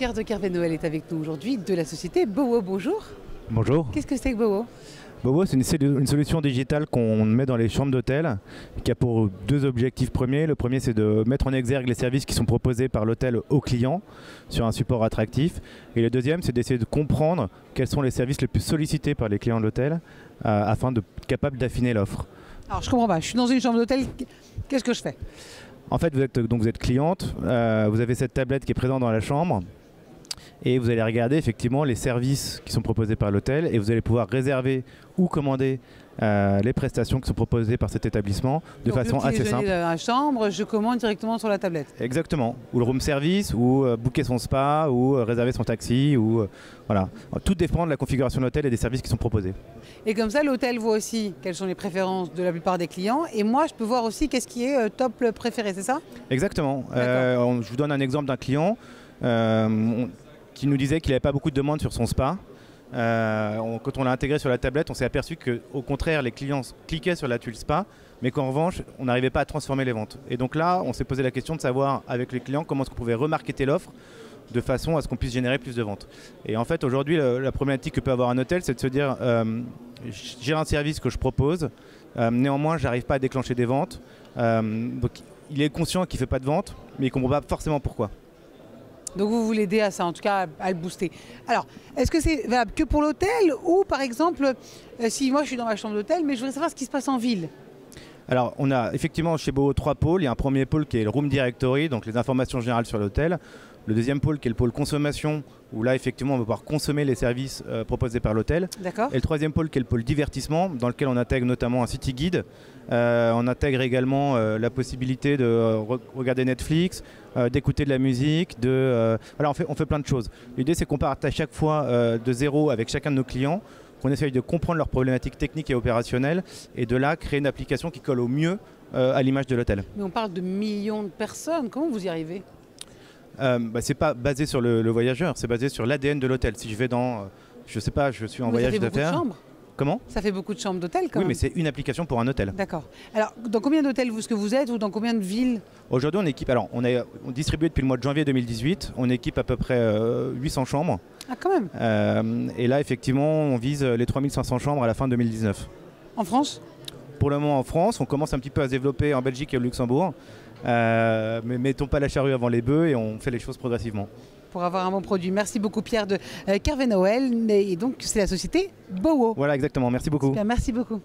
Pierre de Kervé-Noël est avec nous aujourd'hui de la société Bowo. Bonjour. Bonjour. Qu'est-ce que c'est que Bowo? Bowo, c'est une solution digitale qu'on met dans les chambres d'hôtel qui a pour deux objectifs premiers. Le premier, c'est de mettre en exergue les services qui sont proposés par l'hôtel aux clients sur un support attractif. Et le deuxième, c'est d'essayer de comprendre quels sont les services les plus sollicités par les clients de l'hôtel afin d'être capable d'affiner l'offre. Alors je comprends pas, je suis dans une chambre d'hôtel, qu'est-ce que je fais? En fait, vous êtes cliente, vous avez cette tablette qui est présente dans la chambre. Et vous allez regarder effectivement les services qui sont proposés par l'hôtel et vous allez pouvoir réserver ou commander les prestations qui sont proposées par cet établissement de façon assez simple. Dans la chambre, je commande directement sur la tablette. Exactement. Ou le room service, ou booker son spa, ou réserver son taxi, ou voilà. Tout dépend de la configuration de l'hôtel et des services qui sont proposés. Et comme ça, l'hôtel voit aussi quelles sont les préférences de la plupart des clients. Et moi, je peux voir aussi qu'est-ce qui est top préféré, c'est ça? Exactement. Je vous donne un exemple d'un client qui nous disait qu'il n'avait pas beaucoup de demandes sur son spa. Quand on l'a intégré sur la tablette, on s'est aperçu qu'au contraire, les clients cliquaient sur la tuile spa, mais qu'en revanche, on n'arrivait pas à transformer les ventes. Et donc là, on s'est posé la question de savoir avec les clients comment est-ce qu'on pouvait remarketer l'offre de façon à ce qu'on puisse générer plus de ventes. Et en fait, aujourd'hui, la problématique que peut avoir un hôtel, c'est de se dire j'ai un service que je propose, néanmoins, je n'arrive pas à déclencher des ventes. Donc, il est conscient qu'il ne fait pas de vente, mais il ne comprend pas forcément pourquoi. Donc vous voulez aider à ça, en tout cas à le booster. Alors, est-ce que c'est valable que pour l'hôtel ou par exemple, si moi je suis dans ma chambre d'hôtel, mais je voudrais savoir ce qui se passe en ville? Alors, on a effectivement chez Bowo 3 pôles. Il y a un premier pôle qui est le Room Directory, donc les informations générales sur l'hôtel. Le deuxième pôle qui est le pôle consommation, où là effectivement on va pouvoir consommer les services proposés par l'hôtel. D'accord. Et le troisième pôle qui est le pôle divertissement, dans lequel on intègre notamment un city guide. On intègre également la possibilité de regarder Netflix, d'écouter de la musique, voilà, on fait plein de choses. L'idée c'est qu'on parte à chaque fois de zéro avec chacun de nos clients, qu'on essaye de comprendre leurs problématiques techniques et opérationnelles et de là créer une application qui colle au mieux à l'image de l'hôtel. Mais on parle de millions de personnes, comment vous y arrivez? C'est pas basé sur le voyageur, c'est basé sur l'ADN de l'hôtel. Si je vais dans, je sais pas, je suis en voyage d'affaires. Ça fait beaucoup de chambres. Comment? Ça fait beaucoup de chambres d'hôtel quand même. Oui, mais c'est une application pour un hôtel. D'accord. Alors, dans combien d'hôtels est-ce que vous êtes ou dans combien de villes? Aujourd'hui, on équipe, alors on est distribué depuis le mois de janvier 2018, on équipe à peu près 800 chambres. Ah quand même. Et là, effectivement, on vise les 3500 chambres à la fin 2019. En France? Pour le moment en France, on commence un petit peu à se développer en Belgique et au Luxembourg. Mais mettons pas la charrue avant les bœufs et on fait les choses progressivement. Pour avoir un bon produit. Merci beaucoup Pierre de Kervé-Noël. Et donc c'est la société Bowo. Voilà, exactement. Merci beaucoup. Super, merci beaucoup.